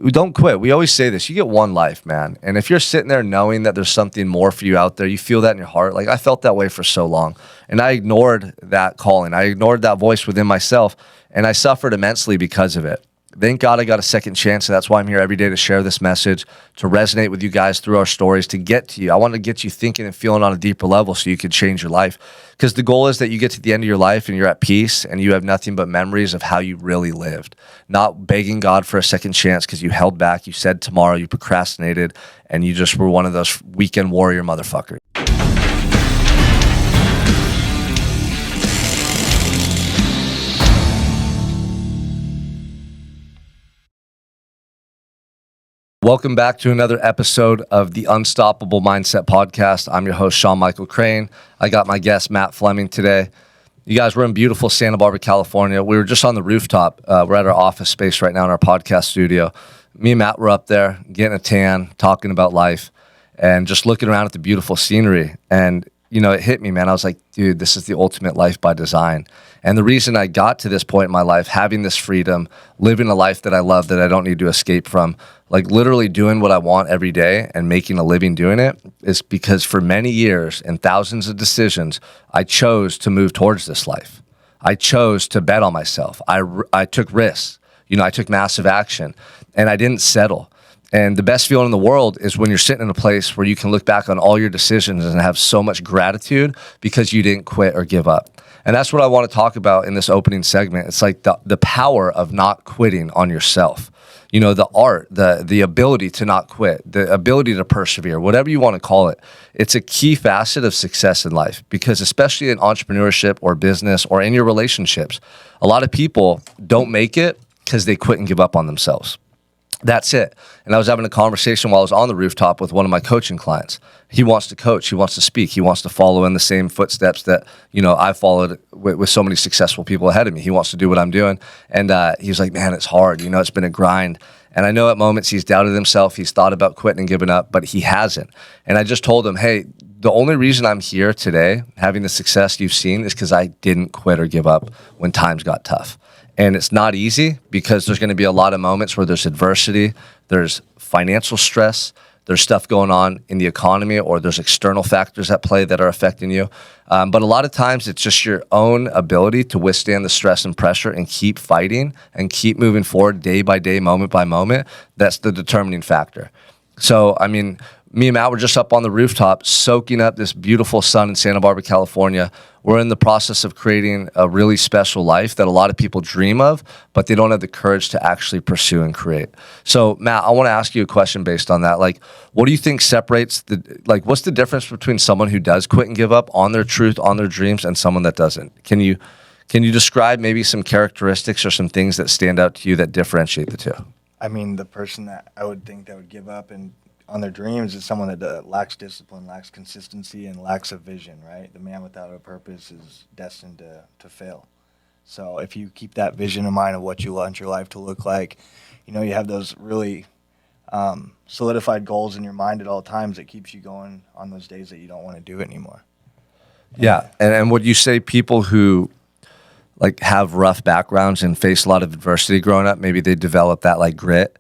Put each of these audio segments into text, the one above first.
don't quit. We always say this. You get one life, man. And if you're sitting there knowing that there's something more for you out there, you feel that in your heart. Like I felt that way for so long. And I ignored that calling. I ignored that voice within myself. And I suffered immensely because of it. Thank God I got a second chance. And that's why I'm here every day to share this message, to resonate with you guys through our stories, to get to you. I want to get you thinking and feeling on a deeper level so you can change your life. Because the goal is that you get to the end of your life and you're at peace and you have nothing but memories of how you really lived. Not begging God for a second chance because you held back, you said tomorrow, you procrastinated, and you just were one of those weekend warrior motherfuckers. Welcome back to another episode of the Unstoppable Mindset Podcast. I'm your host, Sean Michael Crane. I got my guest, Matt Fleming, today. You guys, we're in beautiful Santa Barbara, California. We were just on the rooftop. We're at our office space right now in our podcast studio. Me and Matt were up there getting a tan, talking about life, and just looking around at the beautiful scenery. And, you know, it hit me, man. I was like, dude, this is the ultimate life by design. And the reason I got to this point in my life, having this freedom, living a life that I love, that I don't need to escape from, like literally doing what I want every day and making a living doing it, is because for many years and thousands of decisions, I chose to move towards this life. I chose to bet on myself. I took risks. You know, I took massive action and I didn't settle. And the best feeling in the world is when you're sitting in a place where you can look back on all your decisions and have so much gratitude because you didn't quit or give up. And that's what I want to talk about in this opening segment. It's like the power of not quitting on yourself. You know, the art, the ability to not quit, the ability to persevere, whatever you want to call it. It's a key facet of success in life because especially in entrepreneurship or business or in your relationships, a lot of people don't make it because they quit and give up on themselves. That's it. And I was having a conversation while I was on the rooftop with one of my coaching clients. He wants to coach. He wants to speak. He wants to follow in the same footsteps that, you know, I followed with so many successful people ahead of me. He wants to do what I'm doing. And he was like, man, it's hard. You know, it's been a grind. And I know at moments he's doubted himself. He's thought about quitting and giving up, but he hasn't. And I just told him, hey, the only reason I'm here today, having the success you've seen, is because I didn't quit or give up when times got tough. And it's not easy because there's going to be a lot of moments where there's adversity, there's financial stress, there's stuff going on in the economy, or there's external factors at play that are affecting you. But a lot of times it's just your own ability to withstand the stress and pressure and keep fighting and keep moving forward day by day, moment by moment. That's the determining factor. So, I mean, me and Matt were just up on the rooftop soaking up this beautiful sun in Santa Barbara, California. We're in the process of creating a really special life that a lot of people dream of, but they don't have the courage to actually pursue and create. So, Matt, I want to ask you a question based on that. Like, what do you think separates what's the difference between someone who does quit and give up on their truth, on their dreams, and someone that doesn't? Can you describe maybe some characteristics or some things that stand out to you that differentiate the two? I mean, the person that I would think that would give up and on their dreams is someone that lacks discipline, lacks consistency, and lacks a vision, right? The man without a purpose is destined to fail. So if you keep that vision in mind of what you want your life to look like, you know, you have those really solidified goals in your mind at all times that keeps you going on those days that you don't want to do it anymore. Yeah, and would you say people who like have rough backgrounds and face a lot of adversity growing up, maybe they develop that like grit?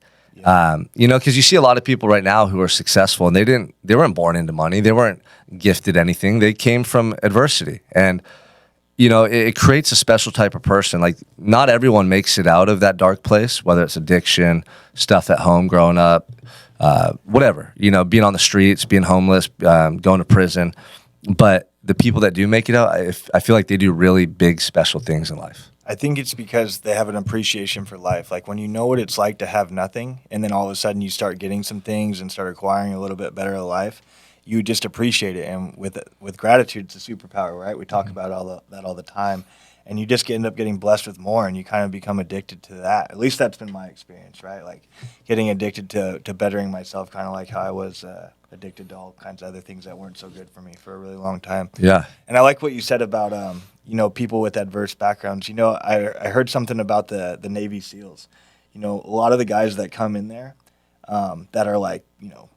You know, because you see a lot of people right now who are successful and they weren't born into money. They weren't gifted anything. They came from adversity. And, you know, it creates a special type of person. Like not everyone makes it out of that dark place, whether it's addiction, stuff at home growing up, whatever, you know, being on the streets, being homeless, going to prison. But the people that do make it out, I feel like they do really big, special things in life. I think it's because they have an appreciation for life. Like when you know what it's like to have nothing, and then all of a sudden you start getting some things and start acquiring a little bit better of life, you just appreciate it. And with gratitude, it's a superpower, right? We talk about that all the time. And you just end up getting blessed with more, and you kind of become addicted to that. At least that's been my experience, right? Like getting addicted to bettering myself, kind of like how I was addicted to all kinds of other things that weren't so good for me for a really long time. Yeah. And I like what you said about, you know, people with adverse backgrounds. You know, I heard something about the Navy SEALs. You know, a lot of the guys that come in there that are like, you know,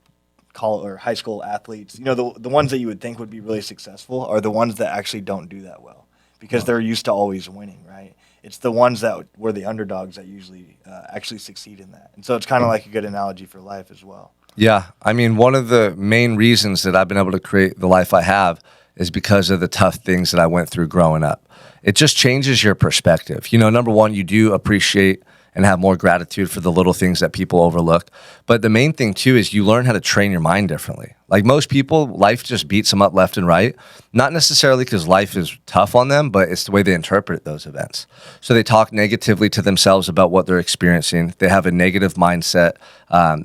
college or high school athletes, you know, the ones that you would think would be really successful are the ones that actually don't do that well because they're used to always winning, right? it's the ones that were the underdogs that usually actually succeed in that. And so it's kind of like a good analogy for life as well. Yeah. I mean, one of the main reasons that I've been able to create the life I have is because of the tough things that I went through growing up. It just changes your perspective. Number one, you do appreciate and have more gratitude for the little things that people overlook. But the main thing too is you learn how to train your mind differently. Like most people, life just beats them up left and right. Not necessarily because life is tough on them, but it's the way they interpret those events. So they talk negatively to themselves about what they're experiencing. They have a negative mindset,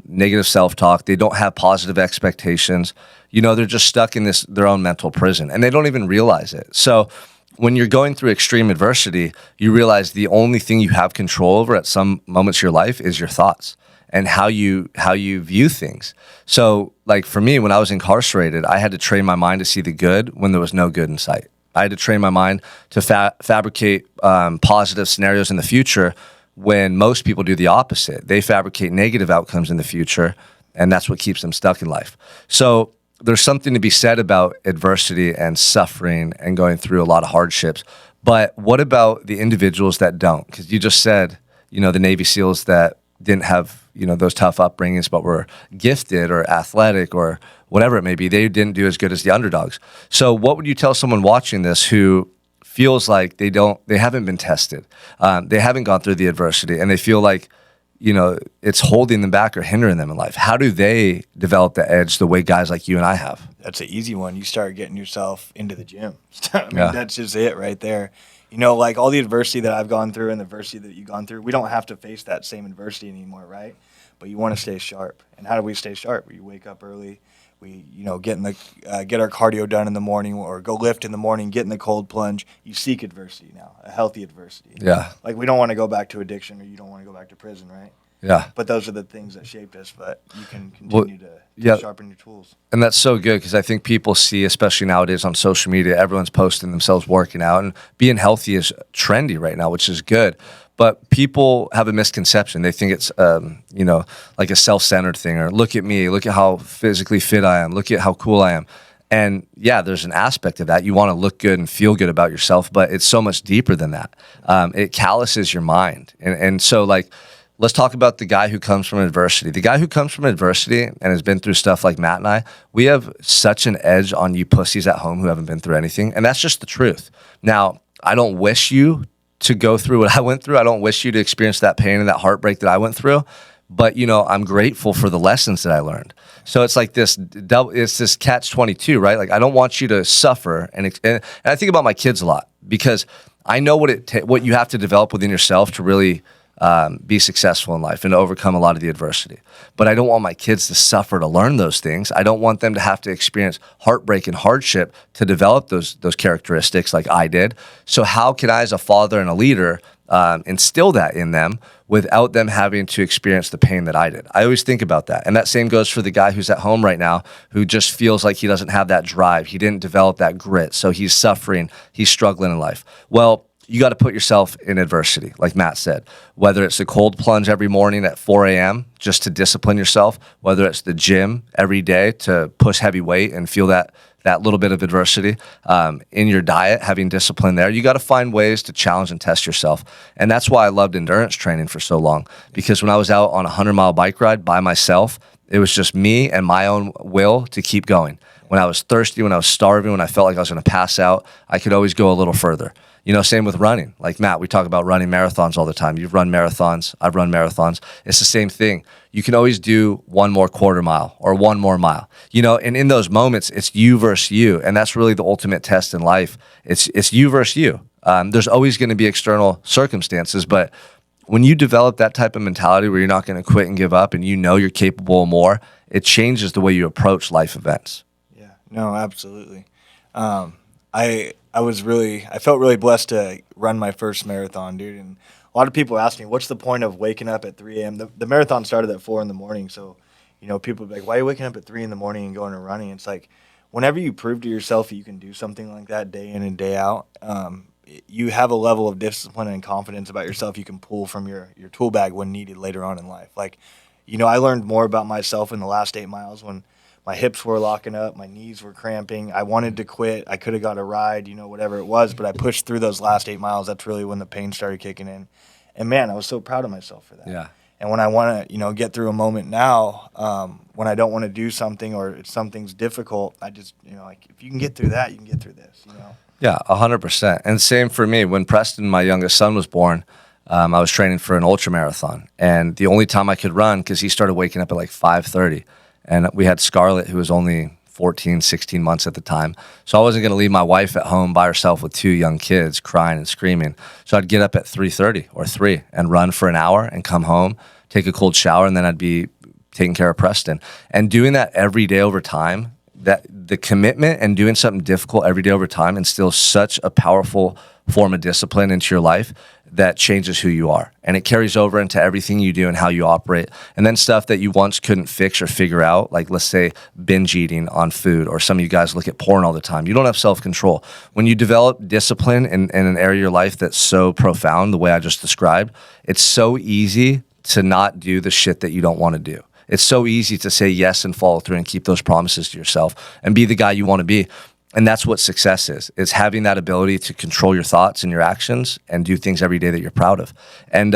negative self-talk. They don't have positive expectations. They're just stuck in their own mental prison, and they don't even realize it. So when you're going through extreme adversity, you realize the only thing you have control over at some moments of your life is your thoughts and how you view things. So like for me, when I was incarcerated, I had to train my mind to see the good when there was no good in sight. I had to train my mind to fabricate positive scenarios in the future when most people do the opposite. They fabricate negative outcomes in the future, and that's what keeps them stuck in life. So there's something to be said about adversity and suffering and going through a lot of hardships. But what about the individuals that don't? Because you just said, the Navy SEALs that didn't have, those tough upbringings, but were gifted or athletic or whatever it may be, they didn't do as good as the underdogs. So what would you tell someone watching this who feels like they haven't been tested, they haven't gone through the adversity, and they feel like, it's holding them back or hindering them in life? How do they develop the edge the way guys like you and I have? That's an easy one. You start getting yourself into the gym. That's just it right there. Like all the adversity that I've gone through and the adversity that you've gone through, we don't have to face that same adversity anymore, right? But you want to stay sharp. And how do we stay sharp? We wake up early. We, get our cardio done in the morning, or go lift in the morning, get in the cold plunge. You seek adversity now, a healthy adversity. Yeah. Like we don't want to go back to addiction, or you don't want to go back to prison, right? Yeah. But those are the things that shaped us, but you can continue to sharpen your tools. And that's so good because I think people see, especially nowadays on social media, everyone's posting themselves working out, and being healthy is trendy right now, which is good. But people have a misconception. They think it's, like a self-centered thing, or look at me, look at how physically fit I am, look at how cool I am. And yeah, there's an aspect of that. You want to look good and feel good about yourself, but it's so much deeper than that. It calluses your mind. And so like, let's talk about the guy who comes from adversity. The guy who comes from adversity and has been through stuff like Matt and I, we have such an edge on you pussies at home who haven't been through anything. And that's just the truth. Now, I don't wish you to go through what I went through. I don't wish you to experience that pain and that heartbreak that I went through. But, I'm grateful for the lessons that I learned. So it's like it's this catch-22, right? Like I don't want you to suffer. And I think about my kids a lot because I know what you have to develop within yourself to really be successful in life and to overcome a lot of the adversity. But I don't want my kids to suffer to learn those things. I don't want them to have to experience heartbreak and hardship to develop those characteristics like I did. So how can I, as a father and a leader, instill that in them without them having to experience the pain that I did? I always think about that. And that same goes for the guy who's at home right now who just feels like he doesn't have that drive. He didn't develop that grit. So he's suffering. He's struggling in life. Well, you got to put yourself in adversity, like Matt said, whether it's the cold plunge every morning at 4 a.m. just to discipline yourself, whether it's the gym every day to push heavy weight and feel that little bit of adversity, in your diet, having discipline there. You got to find ways to challenge and test yourself. And that's why I loved endurance training for so long, because when I was out on a 100-mile bike ride by myself, it was just me and my own will to keep going. When I was thirsty, when I was starving, when I felt like I was going to pass out, I could always go a little further. Same with running. Like Matt, we talk about running marathons all the time. You've run marathons. I've run marathons. It's the same thing. You can always do one more quarter mile or one more mile, and in those moments, it's you versus you. And that's really the ultimate test in life. It's you versus you. There's always going to be external circumstances, but when you develop that type of mentality where you're not going to quit and give up and you're capable of more, it changes the way you approach life events. Yeah, no, absolutely. I felt really blessed to run my first marathon, dude. And a lot of people ask me, what's the point of waking up at 3 a.m.? The marathon started at 4 in the morning. So, people be like, why are you waking up at 3 in the morning and going and running? It's like, whenever you prove to yourself that you can do something like that day in and day out, you have a level of discipline and confidence about yourself you can pull from your tool bag when needed later on in life. Like, I learned more about myself in the last 8 miles when my hips were locking up, my knees were cramping. I wanted to quit. I could have got a ride, whatever it was, but I pushed through those last 8 miles. That's really when the pain started kicking in. And man, I was so proud of myself for that. Yeah. And when I want to, get through a moment now, when I don't want to do something or if something's difficult, I just, like if you can get through that, you can get through this, Yeah, 100%. And same for me. When Preston, my youngest son, was born, I was training for an ultra marathon, and the only time I could run, because he started waking up at like 5:30, and we had Scarlett, who was only 14, 16 months at the time. So I wasn't going to leave my wife at home by herself with 2 young kids crying and screaming. So I'd get up at 3:30 or 3 and run for an hour and come home, take a cold shower, and then I'd be taking care of Preston. And doing that every day over time, that the commitment and doing something difficult every day over time instills such a powerful form of discipline into your life that changes who you are. And it carries over into everything you do and how you operate. And then stuff that you once couldn't fix or figure out, like let's say binge eating on food, or some of you guys look at porn all the time. You don't have self-control. When you develop discipline in an area of your life that's so profound, the way I just described, it's so easy to not do the shit that you don't want to do. It's so easy to say yes and follow through and keep those promises to yourself and be the guy you want to be. And that's what success is. It's having that ability to control your thoughts and your actions and do things every day that you're proud of. And,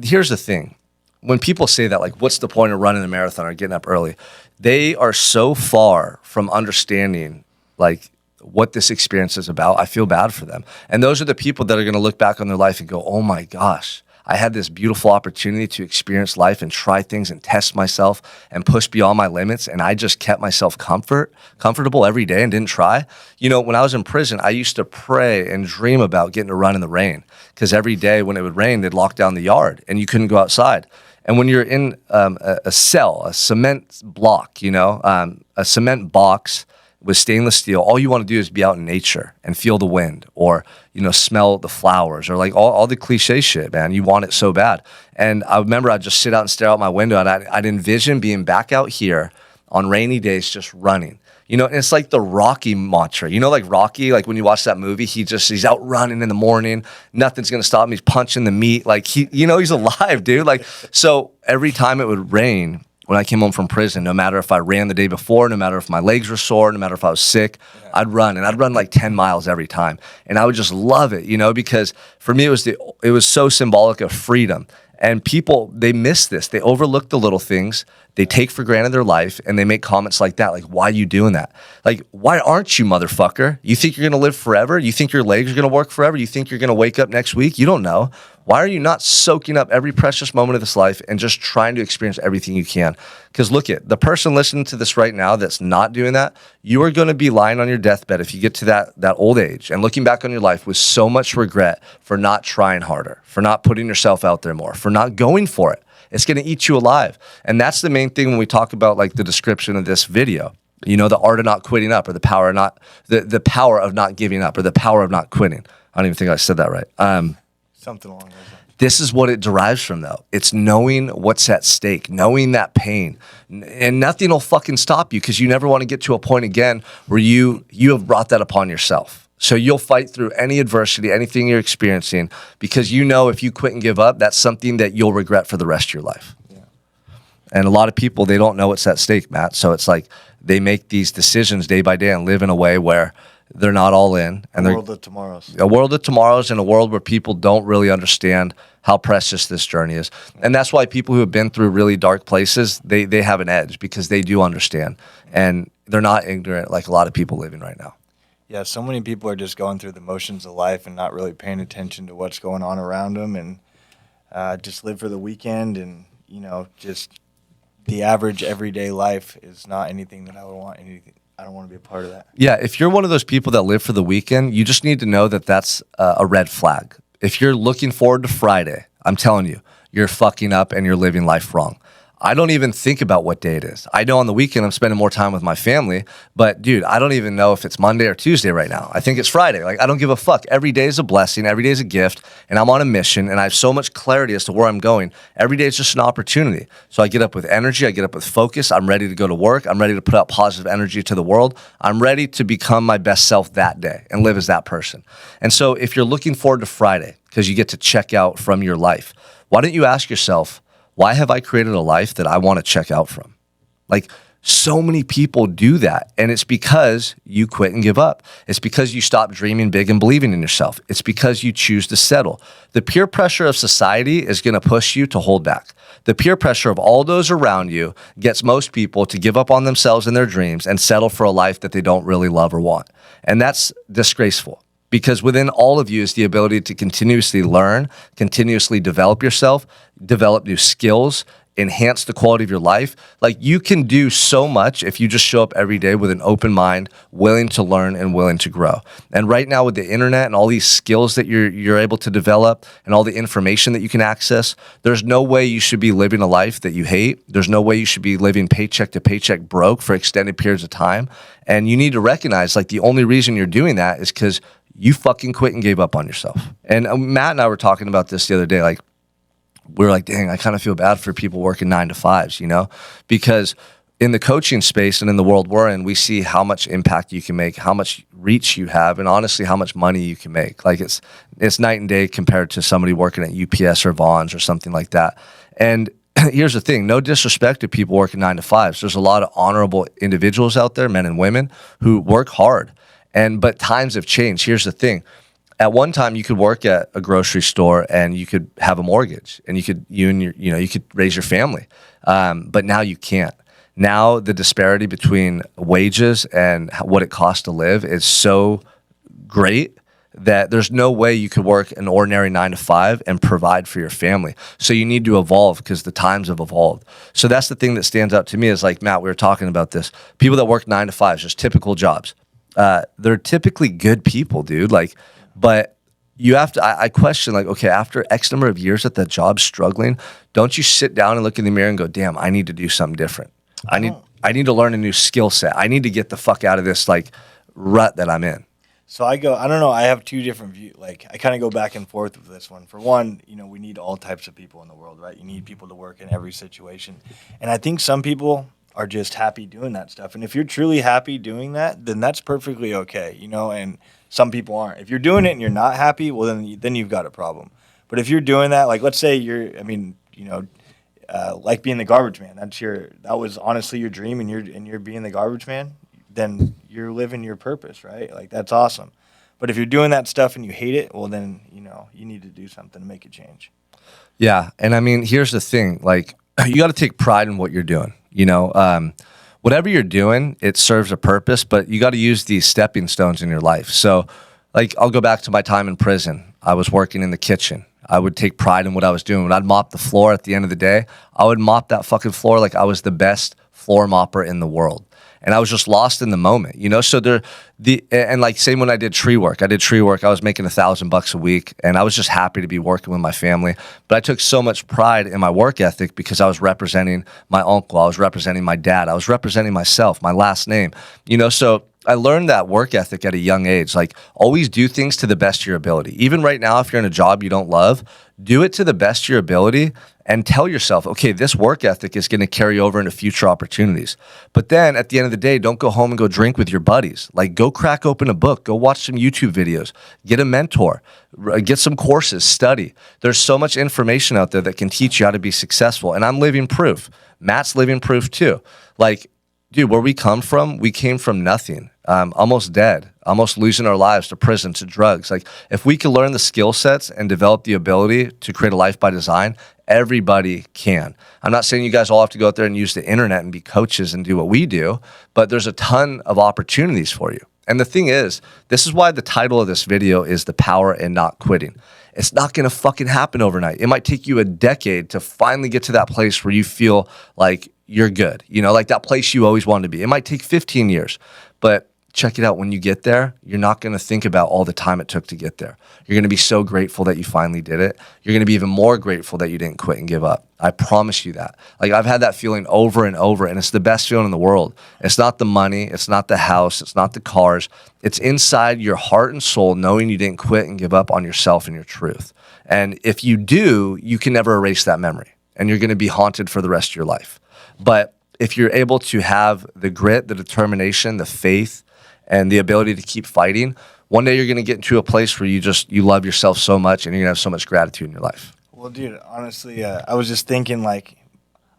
here's the thing. When people say that, like, what's the point of running a marathon or getting up early? They are so far from understanding, like, what this experience is about. I feel bad for them. And those are the people that are going to look back on their life and go, oh my gosh, I had this beautiful opportunity to experience life and try things and test myself and push beyond my limits. And I just kept myself comfortable every day and didn't try. When I was in prison, I used to pray and dream about getting to run in the rain, because every day when it would rain, they'd lock down the yard and you couldn't go outside. And when you're in a cell, a cement block, a cement box with stainless steel, all you want to do is be out in nature and feel the wind, or, smell the flowers, or like all the cliche shit, man. You want it so bad. And I remember I'd just sit out and stare out my window, and I'd envision being back out here on rainy days just running. And it's like the Rocky mantra. Like Rocky, like when you watch that movie, he's out running in the morning. Nothing's going to stop him. He's punching the meat. Like he's alive, dude. Like, so every time it would rain, when I came home from prison, no matter if I ran the day before, no matter if my legs were sore, no matter if I was sick, I'd run, and I'd run like 10 miles every time. And I would just love it, because for me, it was so symbolic of freedom. And people, they miss this. They overlook the little things. They take for granted their life, and they make comments like that, like, why are you doing that? Like, why aren't you, motherfucker? You think you're going to live forever? You think your legs are going to work forever? You think you're going to wake up next week? You don't know. Why are you not soaking up every precious moment of this life and just trying to experience everything you can? Because look at the person listening to this right now that's not doing that. You are going to be lying on your deathbed if you get to that old age and looking back on your life with so much regret for not trying harder, for not putting yourself out there more, for not going for it. It's going to eat you alive. And that's the main thing when we talk about like the description of this video. The art of not quitting up, or the power of not giving up, or the power of not quitting. I don't even think I said that right. Something along those lines. This is what it derives from, though. It's knowing what's at stake, knowing that pain. And nothing will fucking stop you, because you never want to get to a point again where you have brought that upon yourself. So you'll fight through any adversity, anything you're experiencing, because if you quit and give up, that's something that you'll regret for the rest of your life. Yeah. And a lot of people, they don't know what's at stake, Matt. So it's like they make these decisions day by day and live in a way where they're not all in. And a world of tomorrows. A world of tomorrows, and a world where people don't really understand how precious this journey is. And that's why people who have been through really dark places, they have an edge, because they do understand. And they're not ignorant like a lot of people living right now. Yeah, so many people are just going through the motions of life and not really paying attention to what's going on around them, and just live for the weekend. And, just the average everyday life is not anything that I would want. I don't want to be a part of that. Yeah, if you're one of those people that live for the weekend, you just need to know that that's a red flag. If you're looking forward to Friday, I'm telling you, you're fucking up and you're living life wrong. I don't even think about what day it is. I know on the weekend I'm spending more time with my family, but dude, I don't even know if it's Monday or Tuesday right now. I think it's Friday. Like, I don't give a fuck. Every day is a blessing. Every day is a gift, and I'm on a mission, and I have so much clarity as to where I'm going. Every day is just an opportunity. So I get up with energy. I get up with focus. I'm ready to go to work. I'm ready to put out positive energy to the world. I'm ready to become my best self that day and live as that person. And so if you're looking forward to Friday because you get to check out from your life, why don't you ask yourself, why have I created a life that I want to check out from? Like, So many people do that, and it's because you quit and give up. It's because you stop dreaming big and believing in yourself. It's because you choose to settle. The peer pressure of society is going to push you to hold back. The peer pressure of all those around you gets most people to give up on themselves and their dreams and settle for a life that they don't really love or want. And that's disgraceful, because within all of you is the ability to continuously learn, continuously develop yourself, develop new skills, enhance the quality of your life. Like, you can do so much if you just show up every day with an open mind, willing to learn and willing to grow. And right now with the internet and all these skills that you're able to develop and all the information that you can access, there's no way you should be living a life that you hate. There's no way you should be living paycheck to paycheck broke for extended periods of time. And you need to recognize, like, the only reason you're doing that is because you fucking quit and gave up on yourself. And Matt and I were talking about this the other day. Like, we were like, dang, I kind of feel bad for people working 9 to 5s, you know, because in the coaching space and in the world we're in, we see how much impact you can make, how much reach you have, and honestly, how much money you can make. Like, it's night and day compared to somebody working at UPS or Vaughn's or something like that. And here's the thing, no disrespect to people working 9 to 5s. There's a lot of honorable individuals out there, men and women, who work hard. But times have changed. Here's the thing. At one time, you could work at a grocery store and you could have a mortgage and you could raise your family. But now you can't. Now the disparity between wages and what it costs to live is so great that there's no way you could work an ordinary 9 to 5 and provide for your family. So you need to evolve because the times have evolved. So that's the thing that stands out to me is, like, Matt, we were talking about this. People that work 9 to 5s, just typical jobs. They're typically good people, dude. Like, but you have to, I question, like, okay, after X number of years at that job struggling, don't you sit down and look in the mirror and go, damn, I need to do something different. I need to learn a new skill set. I need to get the fuck out of this, like, rut that I'm in. So I don't know, I have two different views. Like, I kind of go back and forth with this one. For one, we need all types of people in the world, right? You need people to work in every situation. And I think some people are just happy doing that stuff. And if you're truly happy doing that, then that's perfectly okay, and some people aren't. If you're doing it and you're not happy, well, then you've got a problem. But if you're doing that, like, let's say like being the garbage man, that was honestly your dream, and you're being the garbage man, then you're living your purpose, right? Like, that's awesome. But if you're doing that stuff and you hate it, well, then, you need to do something to make a change. Yeah. And I mean, here's the thing, like, you got to take pride in what you're doing, whatever you're doing, it serves a purpose, but you got to use these stepping stones in your life. So, like, I'll go back to my time in prison. I was working in the kitchen. I would take pride in what I was doing. When I'd mop the floor at the end of the day, I would mop that fucking floor like I was the best floor mopper in the world. And I was just lost in the moment, So like, same when I did tree work. I was making $1,000 a week, and I was just happy to be working with my family. But I took so much pride in my work ethic because I was representing my uncle, I was representing my dad, I was representing myself, my last name, So I learned that work ethic at a young age. Like, always do things to the best of your ability. Even right now, if you're in a job you don't love, do it to the best of your ability and tell yourself, okay, this work ethic is going to carry over into future opportunities. But then at the end of the day, don't go home and go drink with your buddies. Like, go crack open a book, go watch some YouTube videos, get a mentor, get some courses, study. There's so much information out there that can teach you how to be successful. And I'm living proof. Matt's living proof too. Like, dude, where we came from nothing, almost dead, almost losing our lives to prison, to drugs. Like, if we can learn the skill sets and develop the ability to create a life by design, everybody can. I'm not saying you guys all have to go out there and use the internet and be coaches and do what we do, but there's a ton of opportunities for you. And the thing is, this is why the title of this video is The Power in Not Quitting. It's not going to fucking happen overnight. It might take you a decade to finally get to that place where you feel like you're good, like that place you always wanted to be. It might take 15 years, but check it out. When you get there, you're not going to think about all the time it took to get there. You're going to be so grateful that you finally did it. You're going to be even more grateful that you didn't quit and give up. I promise you that. Like, I've had that feeling over and over, and it's the best feeling in the world. It's not the money. It's not the house. It's not the cars. It's inside your heart and soul, knowing you didn't quit and give up on yourself and your truth. And if you do, you can never erase that memory, and you're going to be haunted for the rest of your life. But if you're able to have the grit, the determination, the faith, and the ability to keep fighting, one day you're going to get into a place where you love yourself so much, and you're going to have so much gratitude in your life. Well, dude, honestly, I was just thinking, like,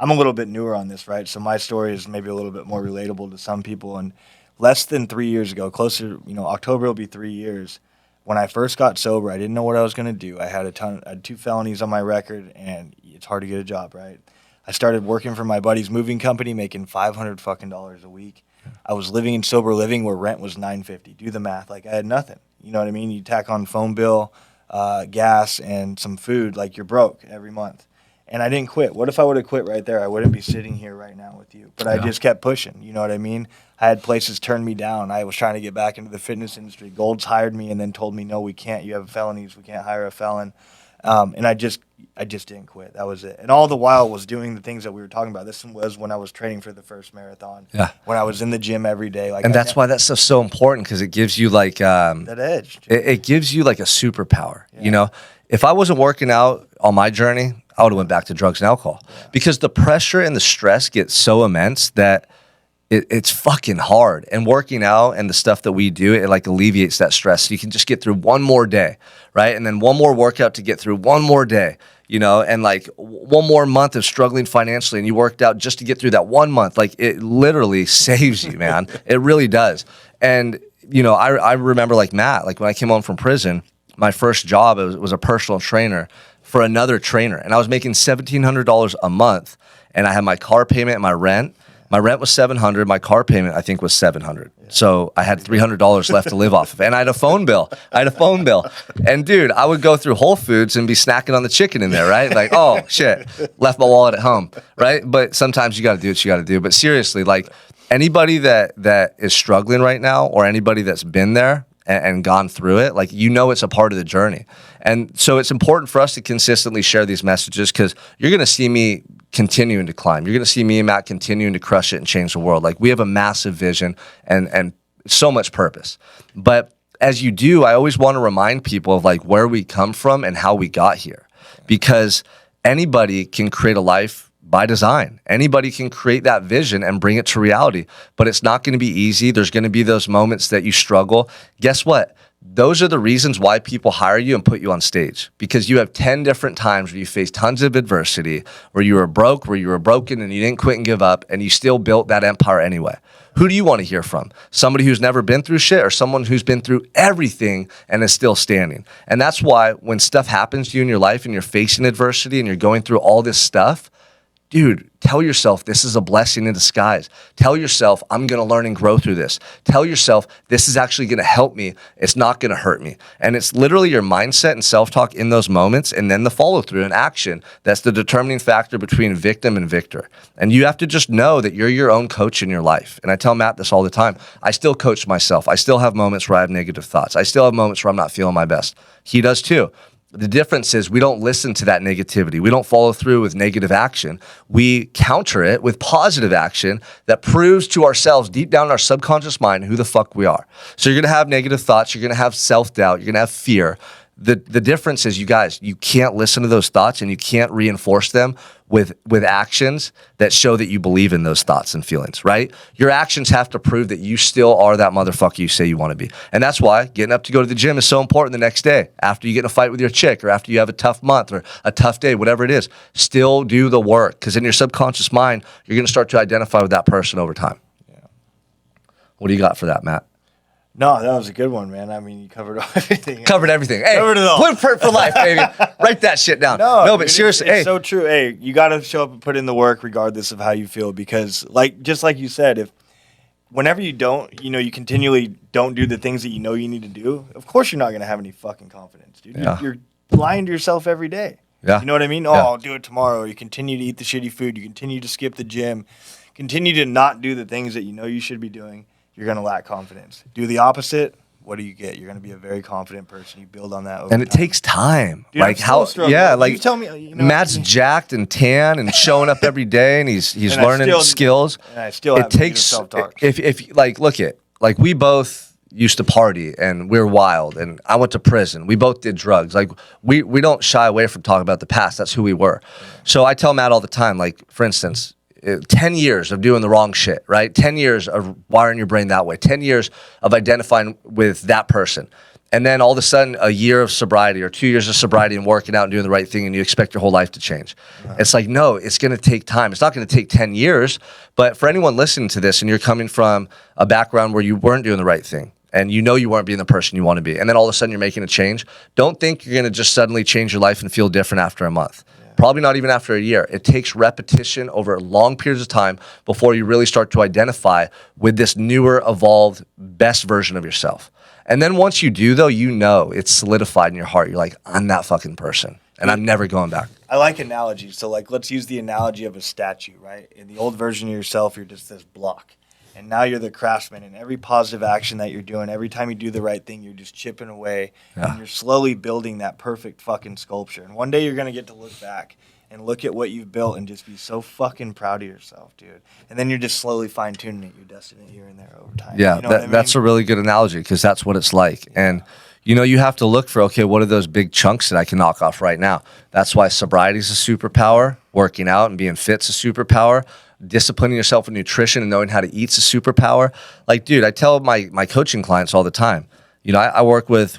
I'm a little bit newer on this, right? So my story is maybe a little bit more relatable to some people. And less than 3 years ago, closer, October will be 3 years. When I first got sober, I didn't know what I was going to do. I had 2 felonies on my record, and it's hard to get a job, right? I started working for my buddy's moving company, making $500 a week. I was living in sober living where rent was $950. Do the math. Like, I had nothing. You know what I mean? You tack on phone bill, gas, and some food, like you're broke every month. And I didn't quit. What if I would have quit right there? I wouldn't be sitting here right now with you. But I just kept pushing. You know what I mean? I had places turn me down. I was trying to get back into the fitness industry. Gold's hired me and then told me, no, we can't. You have felonies. We can't hire a felon. And I just didn't quit. That was it. And all the while was doing the things that we were talking about. This was when I was training for the first marathon. Yeah. When I was in the gym every day. And that's why that stuff's so important, because it gives you like that edge. It gives you like a superpower. Yeah. If I wasn't working out on my journey, I would have went back to drugs and alcohol, because the pressure and the stress gets so immense that it's fucking hard. And working out and the stuff that we do, it like alleviates that stress. So you can just get through one more day, right? And then one more workout to get through one more day, and like one more month of struggling financially, and you worked out just to get through that 1 month. Like, it literally saves you, man. It really does. And, I remember, like Matt, like when I came home from prison, my first job was a personal trainer for another trainer. And I was making $1,700 a month, and I had my car payment and my rent. My rent was $700. My car payment, I think, was $700. Yeah. So I had $300 left to live off of. And I had a phone bill. And dude, I would go through Whole Foods and be snacking on the chicken in there, right? Like, oh shit, left my wallet at home, right? But sometimes you got to do what you got to do. But seriously, like, anybody that is struggling right now, or anybody that's been there and gone through it, like, it's a part of the journey. And so it's important for us to consistently share these messages, because you're going to see me continuing to climb. You're going to see me and Matt continuing to crush it and change the world. Like, we have a massive vision and so much purpose. But as you do, I always want to remind people of like where we come from and how we got here, because anybody can create a life by design. Anybody can create that vision and bring it to reality, but it's not going to be easy. There's going to be those moments that you struggle. Guess what? Those are the reasons why people hire you and put you on stage, because you have 10 different times where you face tons of adversity, where you were broke, where you were broken, and you didn't quit and give up, and you still built that empire anyway. Who do you want to hear from? Somebody who's never been through shit, or someone who's been through everything and is still standing? And that's why when stuff happens to you in your life and you're facing adversity and you're going through all this stuff, dude, tell yourself this is a blessing in disguise. Tell yourself, I'm going to learn and grow through this. Tell yourself, this is actually going to help me. It's not going to hurt me. And it's literally your mindset and self-talk in those moments, and then the follow-through and action. That's the determining factor between victim and victor. And you have to just know that you're your own coach in your life. And I tell Matt this all the time. I still coach myself. I still have moments where I have negative thoughts. I still have moments where I'm not feeling my best. He does too. The difference is we don't listen to that negativity. We don't follow through with negative action. We counter it with positive action that proves to ourselves deep down in our subconscious mind who the fuck we are. So you're going to have negative thoughts. You're going to have self-doubt. You're going to have fear. The difference is, you guys, you can't listen to those thoughts, and you can't reinforce them with actions that show that you believe in those thoughts and feelings, right? Your actions have to prove that you still are that motherfucker you say you want to be. And that's why getting up to go to the gym is so important the next day. After you get in a fight with your chick, or after you have a tough month or a tough day, whatever it is, still do the work, because in your subconscious mind, you're going to start to identify with that person over time. Yeah. What do you got for that, Matt? No, that was a good one, man. I mean, you covered everything. Covered everything. Hey, covered it all. Blueprint for life, baby. Write that shit down. No, but seriously, it's so true. Hey, you got to show up and put in the work regardless of how you feel, because just like you said, whenever you don't, you continually don't do the things that you know you need to do, of course you're not going to have any fucking confidence, dude. Yeah. You're lying to yourself every day. Yeah. You know what I mean? Oh, yeah. I'll do it tomorrow. You continue to eat the shitty food. You continue to skip the gym. Continue to not do the things that you know you should be doing. You're going to lack confidence. Do the opposite. What do you get? You're going to be a very confident person. You build on that over and it time. Takes time. Dude, like how? Yeah, like you tell me. Matt's jacked and tan and showing up every day, and he's and learning skills. And I still have self-talk. If like look at like we both used to party and we were wild, and I went to prison. We both did drugs. Like we don't shy away from talking about the past. That's who we were. Yeah. So I tell Matt all the time. Like for instance. 10 years of doing the wrong shit, right? 10 years of wiring your brain that way. 10 years of identifying with that person. And then all of a sudden, a year of sobriety or 2 years of sobriety and working out and doing the right thing, and you expect your whole life to change. It's like, no, it's going to take time. It's not going to take 10 years. But for anyone listening to this and you're coming from a background where you weren't doing the right thing and you know you weren't being the person you want to be, and then all of a sudden you're making a change, don't think you're going to just suddenly change your life and feel different after a month. Probably not even after a year. It takes repetition over long periods of time before you really start to identify with this newer, evolved, best version of yourself. And then once you do, though, you know it's solidified in your heart. You're like, I'm that fucking person, and I'm never going back. I like analogies. So, like, let's use the analogy of a statue, right? In the old version of yourself, you're just this block. And now you're the craftsman, and every positive action that you're doing, every time you do the right thing, you're just chipping away, and you're slowly building that perfect fucking sculpture. And one day you're going to get to look back and look at what you've built and just be so fucking proud of yourself, dude. And then you're just slowly fine-tuning it. You're dusting it here and there over time. Yeah, you know what I mean? That's a really good analogy because that's what it's like. And, you know, you have to look for, okay, what are those big chunks that I can knock off right now? That's why sobriety is a superpower. Working out and being fit's a superpower. Disciplining yourself with nutrition and knowing how to eat's a superpower. Like, dude, I tell my coaching clients all the time, you know,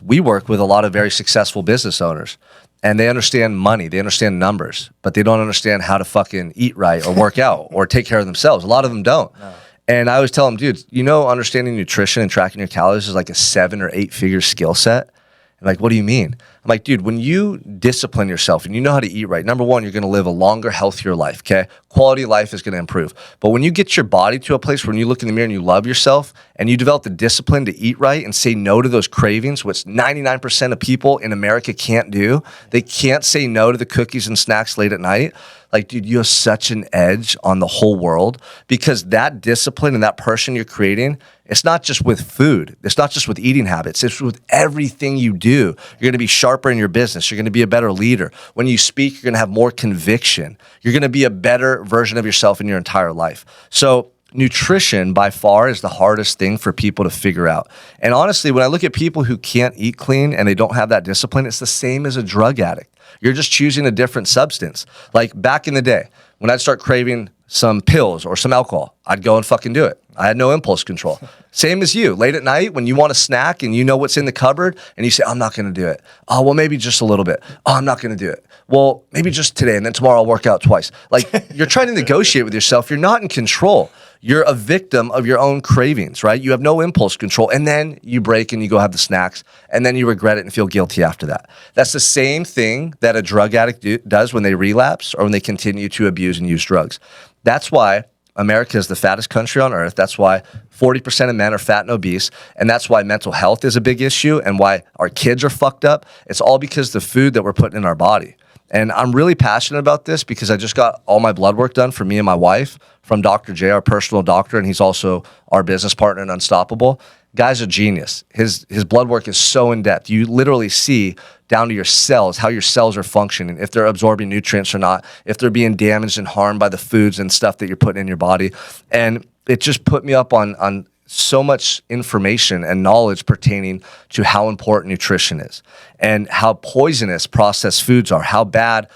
we work with a lot of very successful business owners. And they understand money, they understand numbers, but they don't understand how to fucking eat right or work out or take care of themselves. A lot of them don't. No. And I always tell them, dude, you know, understanding nutrition and tracking your calories is like a 7 or 8 figure skill set. And like, what do you mean? I'm like, dude, when you discipline yourself and you know how to eat right, number one, you're going to live a longer, healthier life, okay? Quality of life is going to improve. But when you get your body to a place where you look in the mirror and you love yourself and you develop the discipline to eat right and say no to those cravings, which 99% of people in America can't do, they can't say no to the cookies and snacks late at night. Like, dude, you have such an edge on the whole world because that discipline and that person you're creating, it's not just with food. It's not just with eating habits. It's with everything you do. You're going to be sharper in your business. You're going to be a better leader. When you speak, you're going to have more conviction. You're going to be a better version of yourself in your entire life. So nutrition by far is the hardest thing for people to figure out. And honestly, when I look at people who can't eat clean and they don't have that discipline, it's the same as a drug addict. You're just choosing a different substance. Like back in the day, when I'd start craving some pills or some alcohol, I'd go and fucking do it. I had no impulse control. Same as you. Late at night, when you want a snack and you know what's in the cupboard and you say, I'm not going to do it. Oh, well, maybe just a little bit. Oh, I'm not going to do it. Well, maybe just today and then tomorrow I'll work out twice. Like you're trying to negotiate with yourself. You're not in control. You're a victim of your own cravings, right? You have no impulse control. And then you break and you go have the snacks and then you regret it and feel guilty after that. That's the same thing that a drug addict does when they relapse or when they continue to abuse and use drugs. That's why America is the fattest country on earth. That's why 40% of men are fat and obese. And that's why mental health is a big issue and why our kids are fucked up. It's all because the food that we're putting in our body. And I'm really passionate about this because I just got all my blood work done for me and my wife from Dr. J, our personal doctor, and he's also our business partner in Unstoppable. Guy's a genius. His blood work is so in-depth. You literally see down to your cells, how your cells are functioning, if they're absorbing nutrients or not, if they're being damaged and harmed by the foods and stuff that you're putting in your body. And it just put me up on so much information and knowledge pertaining to how important nutrition is and how poisonous processed foods are, how bad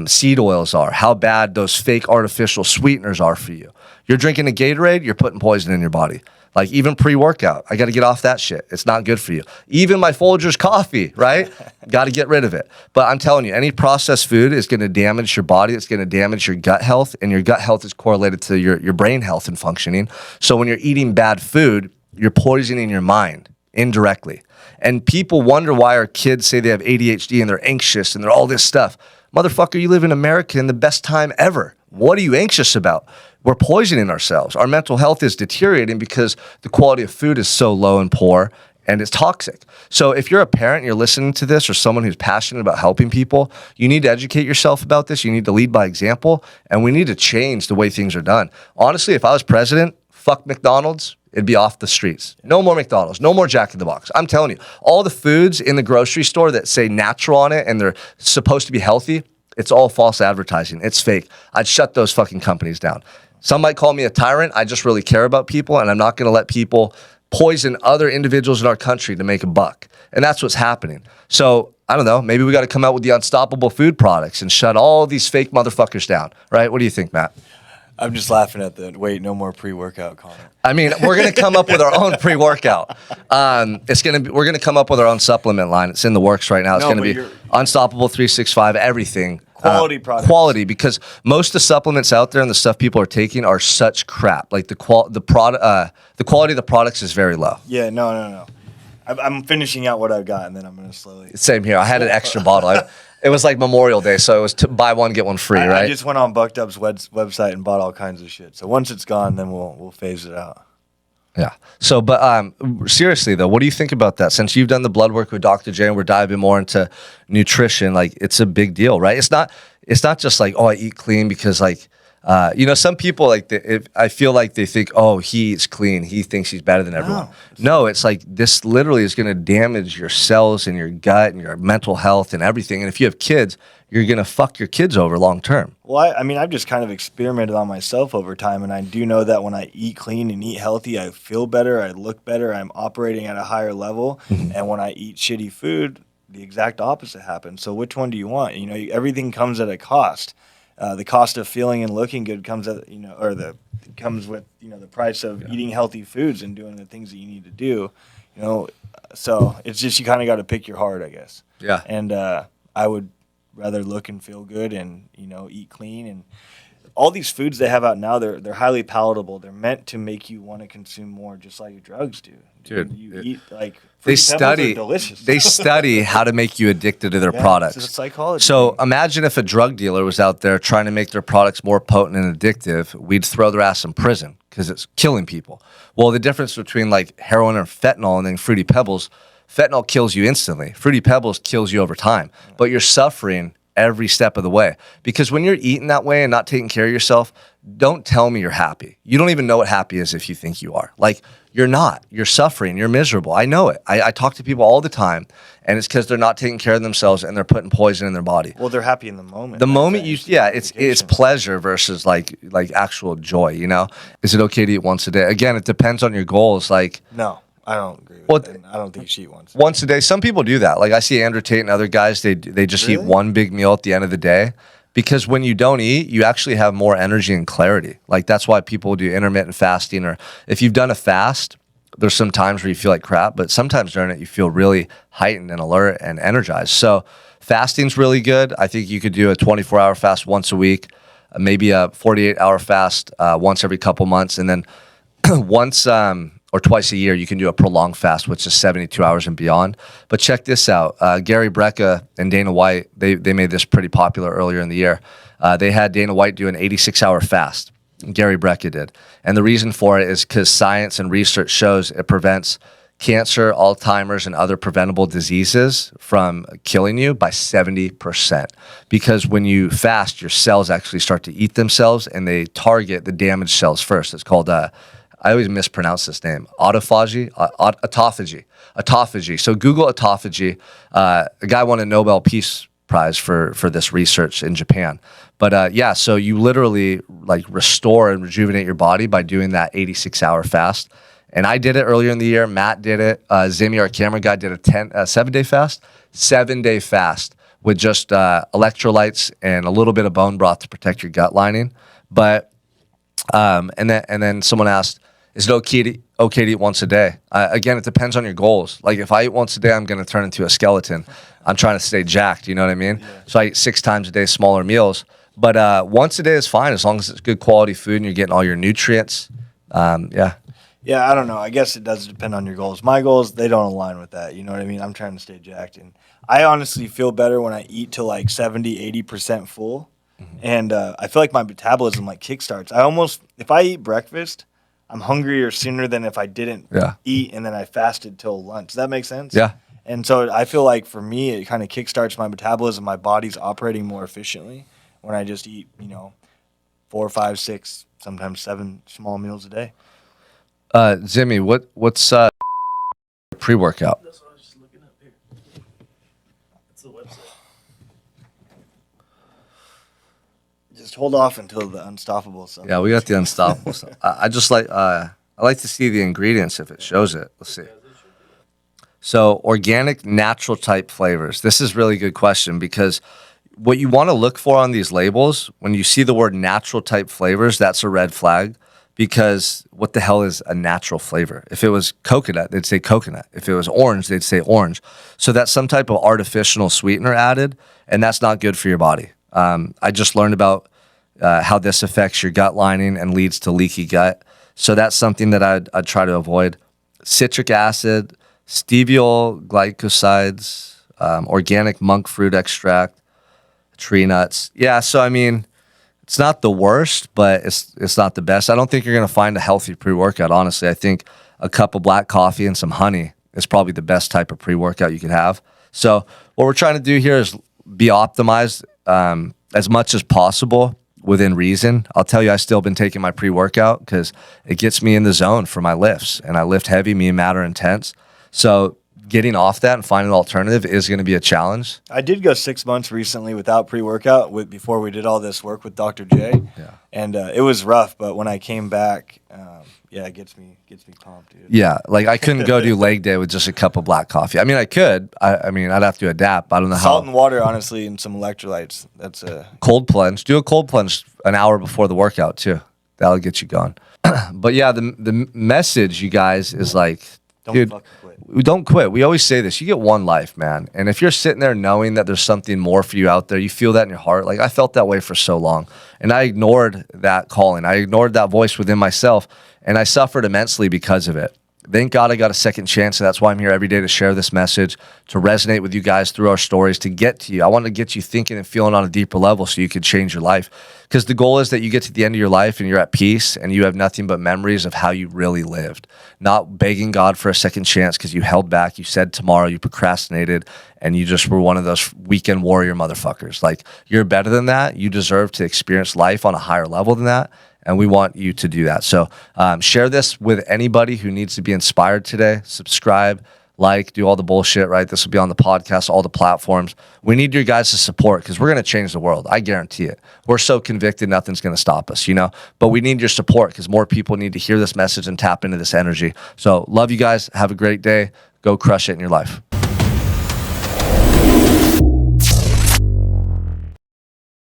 seed oils are, how bad those fake artificial sweeteners are for you. You're drinking a Gatorade, you're putting poison in your body. Like even pre-workout, I got to get off that shit. It's not good for you. Even my Folgers coffee, right? Got to get rid of it. But I'm telling you, any processed food is going to damage your body. It's going to damage your gut health, and your gut health is correlated to your brain health and functioning. So when you're eating bad food, you're poisoning your mind indirectly. And people wonder why our kids say they have ADHD and they're anxious and they're all this stuff. Motherfucker, you live in America in the best time ever. What are you anxious about? We're poisoning ourselves. Our mental health is deteriorating because the quality of food is so low and poor and it's toxic. So if you're a parent and you're listening to this or someone who's passionate about helping people, you need to educate yourself about this. You need to lead by example, and we need to change the way things are done. Honestly, if I was president, fuck McDonald's, it'd be off the streets. No more McDonald's, no more Jack in the Box. I'm telling you, all the foods in the grocery store that say natural on it and they're supposed to be healthy, it's all false advertising. It's fake. I'd shut those fucking companies down. Some might call me a tyrant. I just really care about people, and I'm not going to let people poison other individuals in our country to make a buck. And that's what's happening. So I don't know. Maybe we got to come out with the unstoppable food products and shut all these fake motherfuckers down, right? What do you think, Matt? I'm just laughing at the wait, no more pre-workout comment. I mean, we're gonna come up with our own pre-workout. We're gonna come up with our own supplement line. It's in the works right now. It's gonna be Unstoppable 365, everything. Quality products. Quality, because most of the supplements out there and the stuff people are taking are such crap. Like the quality of the products is very low. Yeah, no. I'm finishing out what I've got, and then I'm gonna slowly. Same here. I had an extra bottle. It was like Memorial Day, so it was buy one get one free, right? I just went on Bucked Up's website and bought all kinds of shit. So once it's gone, then we'll phase it out. Yeah. So, but seriously though, what do you think about that? Since you've done the blood work with Dr. J and we're diving more into nutrition, like it's a big deal, right? It's not just like, oh, I eat clean because like, some people like I feel like they think, oh, he eats clean. He thinks he's better than everyone. No, it's like this literally is going to damage your cells and your gut and your mental health and everything. And if you have kids, you're going to fuck your kids over long term. Well, I mean, I've just kind of experimented on myself over time. And I do know that when I eat clean and eat healthy, I feel better. I look better. I'm operating at a higher level. Mm-hmm. And when I eat shitty food, the exact opposite happens. So which one do you want? Everything comes at a cost. The cost of feeling and looking good comes with the price of eating healthy foods and doing the things that you need to do. So it's just you kind of got to pick your heart, I guess. Yeah. And I would rather look and feel good and eat clean, and all these foods they have out now, they're highly palatable. They're meant to make you want to consume more, just like drugs do. Dude, you eat like they study delicious. They study how to make you addicted to their products. It's psychology. So imagine if a drug dealer was out there trying to make their products more potent and addictive, we'd throw their ass in prison because it's killing people. Well, the difference between like heroin or fentanyl and then Fruity Pebbles, fentanyl kills you instantly. Fruity Pebbles kills you over time, but you're suffering every step of the way. Because when you're eating that way and not taking care of yourself, don't tell me you're happy. You don't even know what happy is if you think you are. Like, you're not. You're suffering. You're miserable. I know it. I talk to people all the time, and it's because they're not taking care of themselves and they're putting poison in their body. Well, they're happy in the moment. The moment it's pleasure versus like actual joy, Is it okay to eat once a day? Again, it depends on your goals. Like, no. I don't agree with that. I don't think you should eat once. Once a day. Some people do that. Like I see Andrew Tate and other guys, they just eat one big meal at the end of the day. Because when you don't eat, you actually have more energy and clarity. Like that's why people do intermittent fasting, or if you've done a fast, there's some times where you feel like crap, but sometimes during it you feel really heightened and alert and energized. So fasting's really good. I think you could do a 24-hour fast once a week, maybe a 48-hour fast once every couple months, and then once or twice a year, you can do a prolonged fast, which is 72 hours and beyond. But check this out. Gary Brecka and Dana White, they made this pretty popular earlier in the year. They had Dana White do an 86-hour fast. Gary Brecka did. And the reason for it is because science and research shows it prevents cancer, Alzheimer's, and other preventable diseases from killing you by 70%. Because when you fast, your cells actually start to eat themselves, and they target the damaged cells first. It's called I always mispronounce this name. Autophagy. So Google autophagy. A guy won a Nobel Peace Prize for this research in Japan. But so you literally like restore and rejuvenate your body by doing that 86-hour fast. And I did it earlier in the year. Matt did it. Zimmy, our camera guy, did a 7-day fast. 7-day fast with just electrolytes and a little bit of bone broth to protect your gut lining. But and then someone asked, is it okay to eat once a day? Again, it depends on your goals. Like if I eat once a day, I'm going to turn into a skeleton. I'm trying to stay jacked, you know what I mean? Yeah. So I eat 6 times a day, smaller meals. But once a day is fine as long as it's good quality food and you're getting all your nutrients. Yeah, I don't know. I guess it does depend on your goals. My goals, they don't align with that. You know what I mean? I'm trying to stay jacked. And I honestly feel better when I eat to like 70, 80% full. Mm-hmm. And I feel like my metabolism like kickstarts. If I eat breakfast, I'm hungrier sooner than if I didn't eat and then I fasted till lunch. Does that make sense? Yeah. And so I feel like for me, it kind of kickstarts my metabolism. My body's operating more efficiently when I just eat, 4, 5, 6, sometimes 7 small meals a day. Zimmy, what's pre-workout? That's what I was just looking up here. That's the website. Just hold off until the unstoppable stuff. Yeah, we got the unstoppable stuff. I just like I like to see the ingredients if it shows it. Let's see. So organic, natural type flavors. This is a really good question because what you want to look for on these labels, when you see the word natural type flavors, that's a red flag, because what the hell is a natural flavor? If it was coconut, they'd say coconut. If it was orange, they'd say orange. So that's some type of artificial sweetener added, and that's not good for your body. I just learned about how this affects your gut lining and leads to leaky gut. So that's something that I'd try to avoid. Citric acid, steviol glycosides, organic monk fruit extract, tree nuts. Yeah, so I mean, it's not the worst, but it's not the best. I don't think you're going to find a healthy pre-workout, honestly. I think a cup of black coffee and some honey is probably the best type of pre-workout you could have. So what we're trying to do here is be optimized as much as possible within reason. I'll tell you, I still been taking my pre-workout because it gets me in the zone for my lifts, and I lift heavy, me and Matt are intense. So getting off that and finding an alternative is going to be a challenge. I did go 6 months recently without pre-workout before we did all this work with Dr. J. Yeah. And it was rough, but when I came back, it gets me pumped, dude. Yeah, like I couldn't go do leg day with just a cup of black coffee. I mean, I could. I mean, I'd have to adapt. I don't know Salt how. and water, honestly, and some electrolytes. That's a Cold plunge. Do a cold plunge an hour before the workout too. That'll get you going. But yeah, the message, you guys, is like, dude, fucking quit. don't quit. We always say this. You get one life, man. And if you're sitting there knowing that there's something more for you out there, you feel that in your heart. Like I felt that way for so long. And I ignored that calling. I ignored that voice within myself. And I suffered immensely because of it. Thank God I got a second chance. And that's why I'm here every day to share this message, to resonate with you guys through our stories, to get to you. I want to get you thinking and feeling on a deeper level so you can change your life. Because the goal is that you get to the end of your life and you're at peace and you have nothing but memories of how you really lived. Not begging God for a second chance because you held back, you said tomorrow, you procrastinated, and you just were one of those weekend warrior motherfuckers. Like, you're better than that. You deserve to experience life on a higher level than that. And we want you to do that. So share this with anybody who needs to be inspired today. Subscribe, like, do all the bullshit, right? This will be on the podcast, all the platforms. We need your guys' support because we're going to change the world. I guarantee it. We're so convicted nothing's going to stop us, you know? But we need your support because more people need to hear this message and tap into this energy. So love you guys. Have a great day. Go crush it in your life.